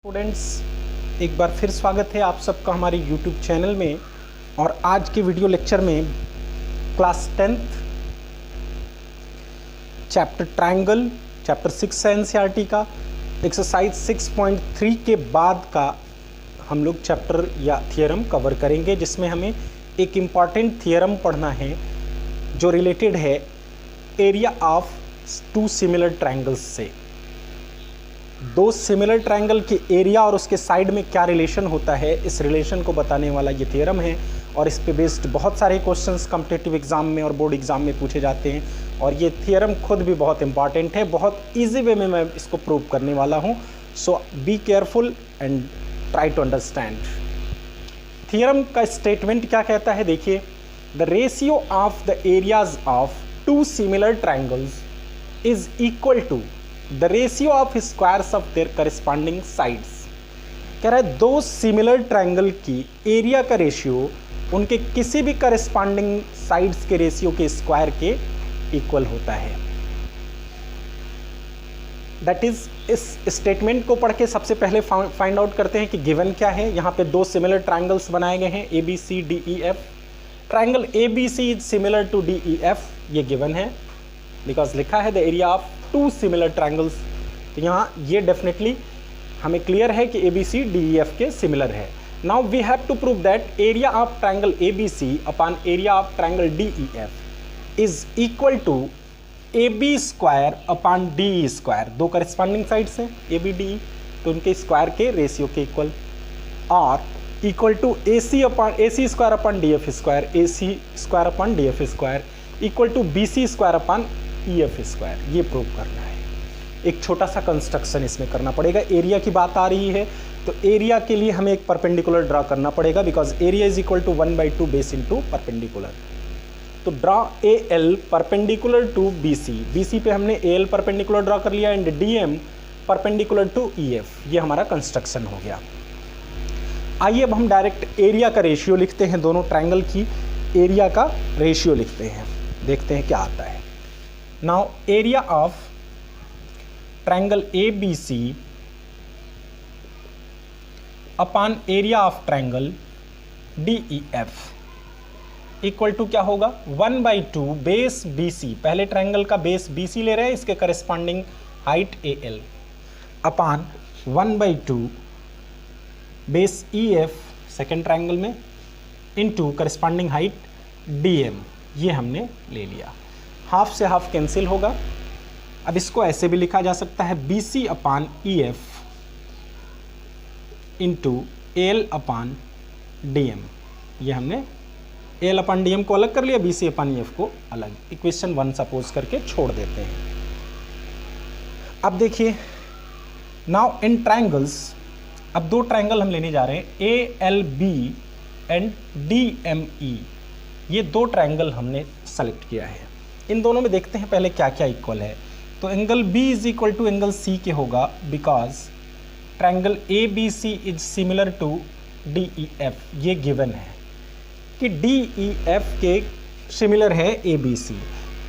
Students, एक बार फिर स्वागत है आप सबका हमारे YouTube चैनल में। और आज के वीडियो लेक्चर में class 10th chapter triangle chapter 6 है एनसीईआरटी का एक्सरसाइज 6.3 के बाद का हम लोग चैप्टर या थियरम कवर करेंगे, जिसमें हमें एक इम्पॉर्टेंट थियरम पढ़ना है जो रिलेटेड है area of to similar triangles से। दो सिमिलर ट्रायंगल के एरिया और उसके साइड में क्या रिलेशन होता है, इस रिलेशन को बताने वाला ये थ्योरम है। और इस पे बेस्ड बहुत सारे क्वेश्चंस कॉम्पिटिटिव एग्जाम में और बोर्ड एग्जाम में पूछे जाते हैं। और ये थ्योरम खुद भी बहुत इंपॉर्टेंट है, बहुत इजी वे में मैं इसको प्रूव करने वाला हूँ। So be careful and try to understand. Theorem का स्टेटमेंट क्या कहता है, देखिए, the ratio of the areas of to similar triangles is equal to the ratio of squares of their corresponding sides. कह रहा है दो सिमिलर ट्रायंगल की एरिया का रेशियो उनके किसी भी करस्पॉन्डिंग साइड्स के रेशियो के स्क्वायर के इक्वल होता है। दैट इज, इस स्टेटमेंट को पढ़ के सबसे पहले फाइंड आउट करते हैं कि गिवन क्या है। यहाँ पे दो सिमिलर ट्रायंगल्स बनाए गए हैं A B C D E F. Triangle A B C is similar to D E F, ये गिवन है बिकॉज लिखा है the area of to similar triangles. तो यहाँ ये डेफिनेटली हमें क्लियर है कि A B C D E F के सिमिलर है। Now we have to prove that area of triangle A B C upon area of triangle D E F is equal to A B square upon D E square. दो corresponding sides हैं A B D E, तो उनके square के ratio के equal, और equal to A C square upon D F square, A C square upon D F square equal to B C square upon E F square. ये prove करना है। एक छोटा सा कंस्ट्रक्शन इसमें करना पड़ेगा। एरिया की बात आ रही है तो एरिया के लिए हमें एक परपेंडिकुलर ड्रा करना पड़ेगा, because area is equal to 1/2 base into perpendicular. तो draw A L perpendicular to B C. B C पे हमने ए एल परपेंडिकुलर ड्रा कर लिया and D M perpendicular to E F. ये हमारा कंस्ट्रक्शन हो गया। आइए अब हम डायरेक्ट एरिया का रेशियो लिखते हैं। दोनों ट्रायंगल की एरिया का रेशियो लिखते हैं, देखते हैं क्या आता है। Now area of triangle A B C upon area of triangle D E F equal to क्या होगा, 1/2 बेस बी सी। पहले ट्रायंगल का बेस बी सी ले रहे हैं, इसके corresponding height A L upon 1/2 base E F second triangle में into corresponding height D M. ये हमने ले लिया। हाफ से हाफ कैंसिल होगा। अब इसको ऐसे भी लिखा जा सकता है B C upon E F into L upon D M. ये हमने एल अपान डी एम को अलग कर लिया, B C upon E F को अलग। इक्वेशन 1 सपोज करके छोड़ देते हैं। अब देखिए, नाउ इन ट्रायंगल्स, अब दो ट्रायंगल हम लेने जा रहे हैं A L B and D M E. ये दो ट्रायंगल हमने सेलेक्ट किया है। इन दोनों में देखते हैं पहले क्या क्या इक्वल है। तो angle B is equal to angle C के होगा, because triangle A B C is similar to D E F. ये गिवन है कि डी ई एफ के सिमिलर है ए बी सी।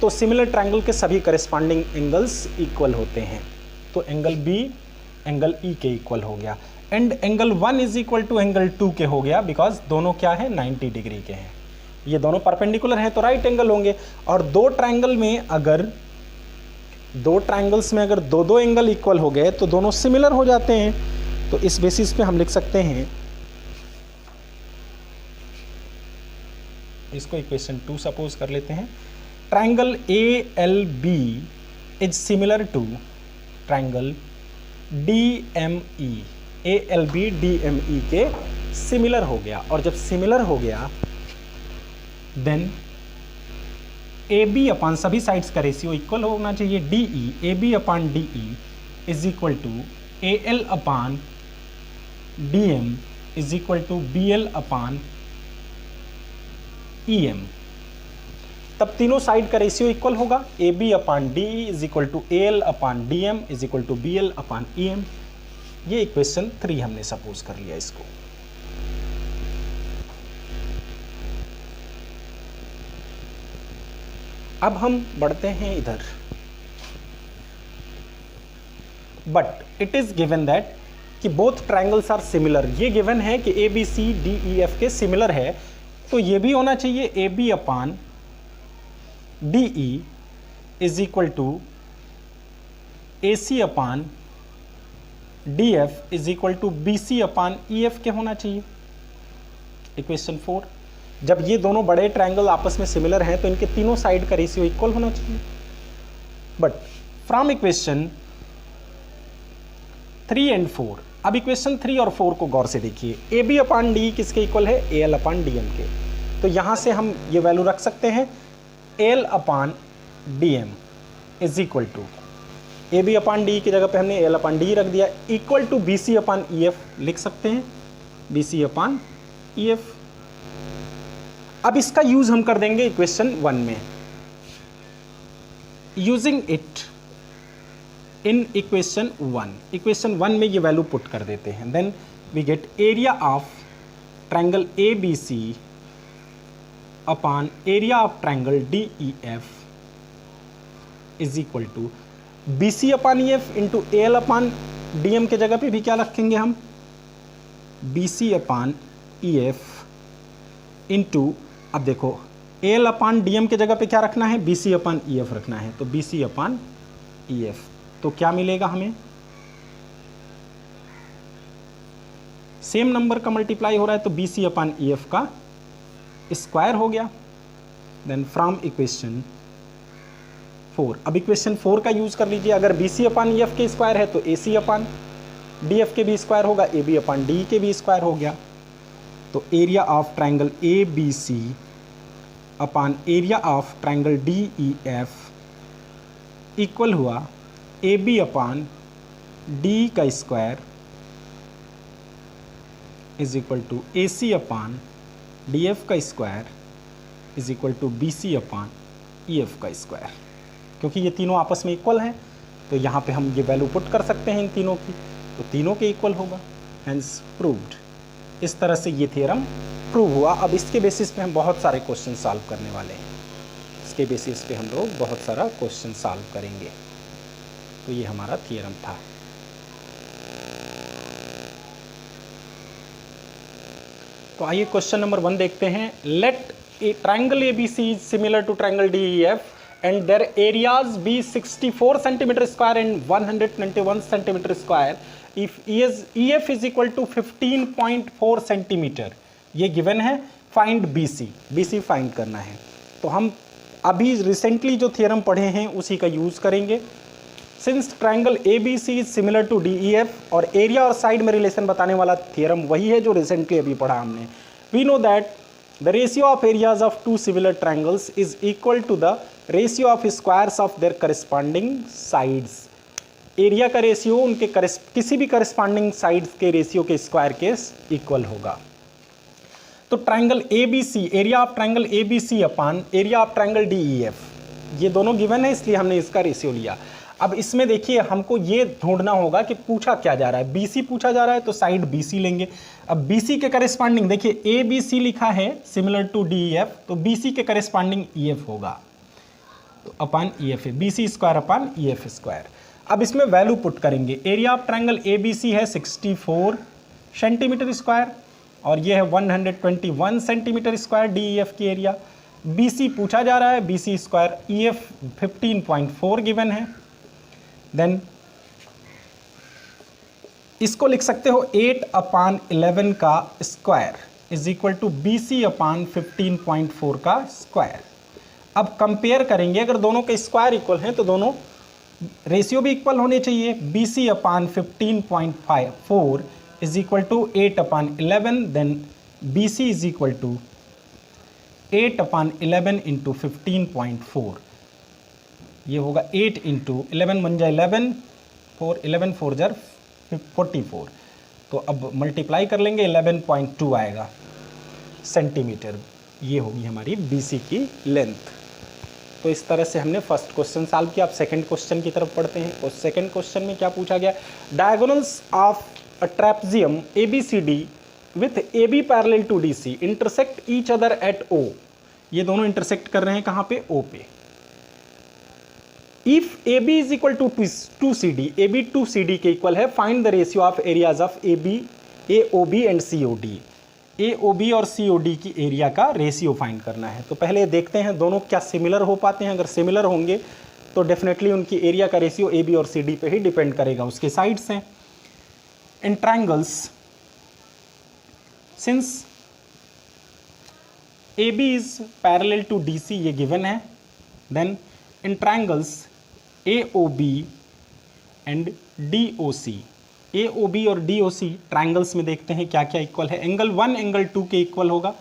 तो सिमिलर ट्रायंगल के सभी करस्पॉन्डिंग एंगल्स इक्वल होते हैं। तो एंगल B एंगल E के इक्वल हो गया and angle 1 is equal to angle 2 के हो गया, बिकॉज दोनों क्या है, 90 डिग्री के हैं। ये दोनों परपेंडिकुलर हैं तो राइट एंगल होंगे। और दो ट्रायंगल में अगर दो ट्रायंगल्स में अगर दो दो एंगल इक्वल हो गए तो दोनों सिमिलर हो जाते हैं। तो इस बेसिस पे हम लिख सकते हैं, इसको इक्वेशन 2 सपोज कर लेते हैं। Triangle A L B is similar to triangle D M E. A L B D M E के सिमिलर हो गया। और जब सिमिलर हो गया देन ए बी अपान सभी साइड्स का रेशियो इक्वल होना चाहिए। D E, A B upon D E is equal to A L upon D M is equal to B L upon E M. तब तीनों साइड का रेशियो इक्वल होगा। A B upon D E is equal to A L upon D M is equal to B L upon E M. ये equation 3 हमने suppose कर लिया इसको। अब हम बढ़ते हैं इधर, but it is given that कि बोथ ट्रायंगल्स आर सिमिलर। ये गिवन है कि A B C D E F के सिमिलर है, तो ये भी होना चाहिए A B upon D E is equal to A C upon D F is equal to B C upon E F के होना चाहिए। इक्वेशन 4, जब ये दोनों बड़े ट्रायंगल आपस में सिमिलर हैं तो इनके तीनों साइड का रेशियो इक्वल होना चाहिए। बट फ्रॉम इक्वेशन 3 एंड 4, अब इक्वेशन 3 और 4 को गौर से देखिए। ए बी अपान डी किसके इक्वल है? A L upon D M के। तो यहां से हम ये वैल्यू रख सकते हैं, L upon D M is equal to A B upon D की जगह पे हमने एल अपान डी रख दिया, equal to B C upon E F लिख सकते हैं, B C upon E F. अब इसका यूज हम कर देंगे इक्वेशन 1 में। यूजिंग इट इन इक्वेशन 1 में ये वैल्यू पुट कर देते हैं, then we get area of triangle A B C upon area of triangle D E F is equal to B C upon E F into A L upon D M के जगह पे भी क्या रखेंगे हम? B C upon E F into, अब देखो A L upon D M के जगह पे क्या रखना है? B C upon E F रखना है, तो B C upon E F. तो क्या मिलेगा हमें? सेम नंबर का मल्टीप्लाई हो रहा है तो B C upon E F का स्क्वायर हो गया। देन फ्रॉम इक्वेशन 4, अब इक्वेशन 4 का यूज कर लीजिए। अगर B C upon E F के स्क्वायर है तो ए सी अपान डी एफ के भी स्क्वायर होगा, ए बी अपान डी के भी स्क्वायर हो गया। तो area of triangle A B C upon area of triangle D E F equal हुआ ए बी अपान डी का square is equal to A C upon D F का square is equal to B C upon E F का square. क्योंकि ये तीनों आपस में equal हैं तो यहाँ पे हम ये वैल्यू पुट कर सकते हैं इन तीनों की, तो तीनों के इक्वल होगा, हेंस प्रूव्ड। इस तरह से ये थ्योरम प्रूव हुआ। अब इसके बेसिस पे हम बहुत सारे क्वेश्चन सॉल्व करने वाले हैं। इसके बेसिस पे हम लोग बहुत सारा क्वेश्चन सॉल्व करेंगे। तो ये हमारा थ्योरम था। तो आइए क्वेश्चन नंबर 1 देखते हैं। Let a triangle A B C is similar to triangle D E F and their areas be 64 centimeter square and 121 centimeter square if EF is equal to 15.4 centimeter। ये given है, find BC find करना है। तो हम अभी recently जो theorem पढ़े हैं उसी का यूज करेंगे। Since triangle ABC is similar to DEF और एरिया और साइड में रिलेशन बताने वाला थ्योरम वही है जो रिसेंटली अभी पढ़ा हमने। We know that the ratio of areas of two similar triangles is equal to the ratio of squares of their corresponding sides। Area का रेशियो उनके किसी भी करस्पॉन्डिंग साइड्स के रेशियो के स्क्वायर के इक्वल होगा। तो triangle ABC, area of triangle ABC upon area of triangle DEF, ये दोनों गिवन है इसलिए हमने इसका रेशियो लिया। अब इसमें देखिए हमको ये ढूंढना होगा कि पूछा क्या जा रहा है। BC पूछा जा रहा है तो साइड BC लेंगे। अब BC के करस्पॉन्डिंग देखिए ABC लिखा है सिमिलर टू DEF, तो BC के करस्पॉन्डिंग EF होगा, तो अपान EF है, BC square upon EF square. अब इसमें वैल्यू पुट करेंगे। एरिया ऑफ ट्रायंगल ABC है 64 सेंटीमीटर स्क्वायर और ये है 121 सेंटीमीटर स्क्वायर DEF की एरिया। BC पूछा जा रहा है, BC स्क्वायर, EF 15.4 गिवन है। देन इसको लिख सकते हो 8 अपान 11 का square is equal to BC upon 15.4 का स्क्वायर। अब कंपेयर करेंगे, अगर दोनों के स्क्वायर इक्वल हैं तो दोनों रेशियो भी इक्वल होने चाहिए। BC upon 15.4 is equal to 8 upon 11, then BC is equal to 8 upon 11 into 15.4, ये होगा 8 इंटू 11 बन जाए 11, 11 4 जार 44, तो अब मल्टीप्लाई कर लेंगे 11.2 आएगा सेंटीमीटर। ये होगी हमारी BC की लेंथ। तो इस तरह से हमने फर्स्ट क्वेश्चन सॉल्व किया। अब सेकंड क्वेश्चन की तरफ पढ़ते हैं। और सेकंड क्वेश्चन में क्या पूछा गया? Diagonals of a trapezium ABCD with AB parallel to DC intersect each other at O। ये दोनों इंटरसेक्ट कर रहे हैं कहाँ पे? O पे। If A B is equal to two C D, A B two C D के equal है, find the ratio of areas of A B, A O B and C O D. A O B और C O D की area का ratio find करना है। तो पहले देखते हैं दोनों क्या सिमिलर हो पाते हैं। अगर सिमिलर होंगे तो डेफिनेटली उनकी एरिया का रेशियो ए बी और सी डी पे ही डिपेंड करेगा, उसके साइड्स हैं। इन triangles, since A B is parallel to D C, ये गिवन है, then in triangles A O B and D O C, A O B और डी ओ सी ट्रायंगल्स में देखते हैं क्या क्या इक्वल है। एंगल 1 एंगल 2 के इक्वल होगा,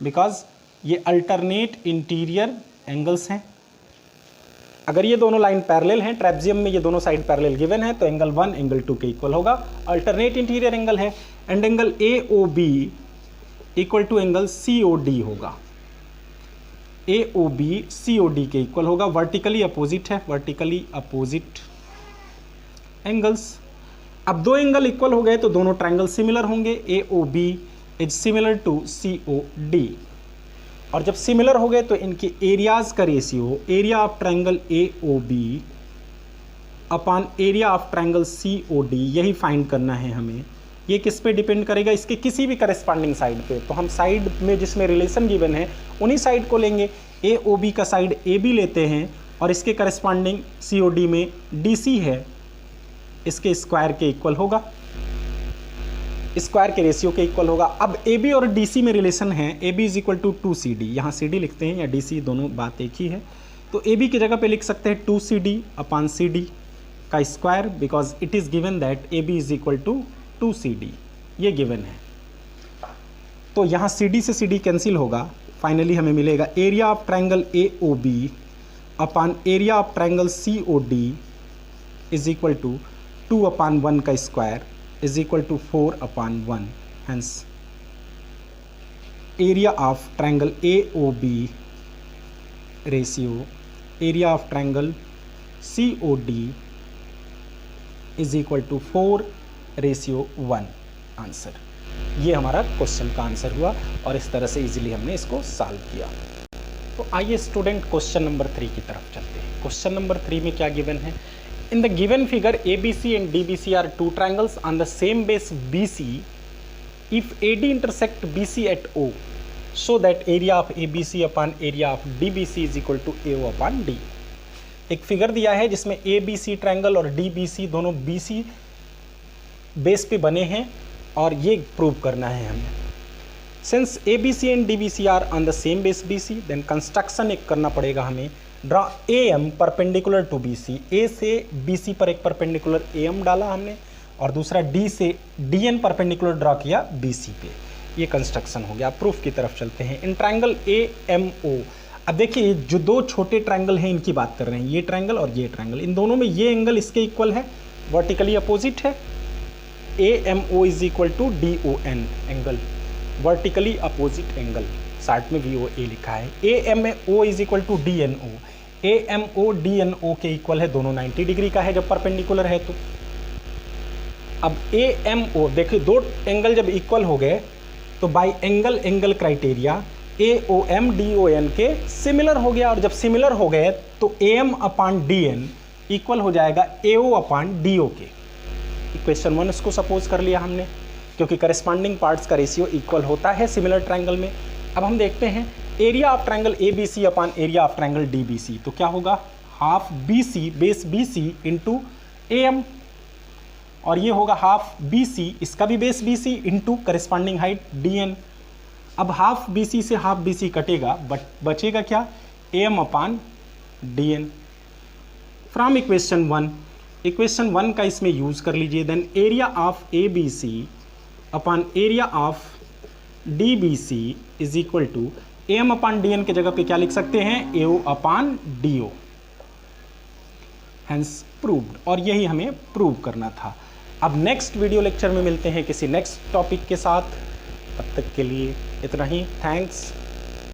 बिकॉज ये अल्टरनेट इंटीरियर एंगल्स हैं। अगर ये दोनों लाइन पैरेलल हैं, ट्रेपजियम में ये दोनों साइड पैरेलल गिवन है, तो एंगल 1 एंगल 2 के इक्वल होगा, अल्टरनेट इंटीरियर एंगल है। And angle A O B equal to angle C O D होगा, A O B C O D के इक्वल होगा, वर्टिकली अपोजिट है, वर्टिकली अपोजिट एंगल्स। अब दो एंगल इक्वल हो गए तो दोनों ट्रायंगल सिमिलर होंगे, A O B is similar to C O D. और जब सिमिलर हो गए तो इनके एरियाज का ratio, area of triangle A O B upon area of triangle C O D, यही फाइंड करना है हमें। ये किस पे डिपेंड करेगा? इसके किसी भी करस्पॉन्डिंग साइड पे। तो हम साइड में जिसमें रिलेशन गिवन है उन्हीं साइड को लेंगे। ए ओ बी का साइड ए बी लेते हैं और इसके करस्पॉन्डिंग सी ओ डी में डी सी है, इसके स्क्वायर के इक्वल होगा, स्क्वायर के रेशियो के इक्वल होगा। अब ए बी और डी सी में रिलेशन है, A B is equal to 2 CD, यहाँ सी डी लिखते हैं या डी सी, दोनों बात एक ही है। तो ए बी की जगह पे लिख सकते हैं 2 CD अपॉन सी डी का square, because it is given that A B is equal to 2 CD, ये गिवन है। तो यहाँ सी डी से सी डी कैंसिल होगा, फाइनली हमें मिलेगा area of triangle A O B upon area of triangle C O D is equal to 2 upon 1 का square is equal to 4 upon 1। Hence area of triangle A O B ratio area of triangle C O D is equal to 4:1 answer. ये हमारा question का answer हुआ और इस तरह से easily हमने इसको सॉल्व किया। तो आइए स्टूडेंट क्वेश्चन नंबर 3 की तरफ चलते हैं। क्वेश्चन नंबर 3 में क्या गिवन है? In the given figure, ABC and DBC are two triangles on the same base BC. If AD intersect BC at O, so that area of ABC upon area of DBC is equal to AO upon D. एक figure दिया है जिसमें ABC triangle और DBC दोनों BC base पे बने हैं और ये प्रूव करना है हमें। Since ABC and DBC are on the same base BC, then construction एक करना पड़ेगा हमें। Draw AM perpendicular to BC, A से BC पर एक परपेंडिकुलर AM डाला हमने और दूसरा D से DN परपेंडिकुलर ड्रा किया BC पे। ये कंस्ट्रक्शन हो गया। प्रूफ की तरफ चलते हैं। इन ट्रायंगल AMO, अब देखिए जो दो छोटे ट्रायंगल हैं इनकी बात कर रहे हैं, ये ट्रायंगल और ये ट्रायंगल, इन दोनों में ये एंगल इसके इक्वल है, वर्टिकली अपोजिट है। AMO is equal to DON angle, vertically opposite angle, साथ में VOA लिखा है। AMO is equal to DNO, AMO DNO के इक्वल है, दोनों 90 डिग्री का है जब परपेंडिकुलर है तो। अब AMO देखिए दो एंगल जब इक्वल हो गए तो bye angle criteria AOM DON के सिमिलर हो गया, और जब सिमिलर हो गए तो AM अपॉन DN इक्वल हो जाएगा AO अपॉन DO के। इक्वेशन 1 इसको सपोज कर लिया हमने, क्योंकि करस्पॉन्डिंग पार्ट्स का रेशियो इक्वल होता है सिमिलर ट्रायंगल में। अब हम देखते हैं area of triangle ABC upon area of triangle DBC, तो क्या होगा? Half BC base BC into AM, और ये होगा हाफ BC, इसका भी base BC into corresponding height DN। अब हाफ BC से हाफ BC कटेगा, बट बचेगा क्या? AM upon DN। From equation 1, equation 1 का इसमें यूज कर लीजिए। Then area of ABC upon area of DBC is equal to AM upon DN के जगह पे क्या लिख सकते हैं? AO upon DO। Hence proved, और यही हमें प्रूव करना था। अब नेक्स्ट वीडियो लेक्चर में मिलते हैं किसी नेक्स्ट टॉपिक के साथ। तब तक के लिए इतना ही। थैंक्स।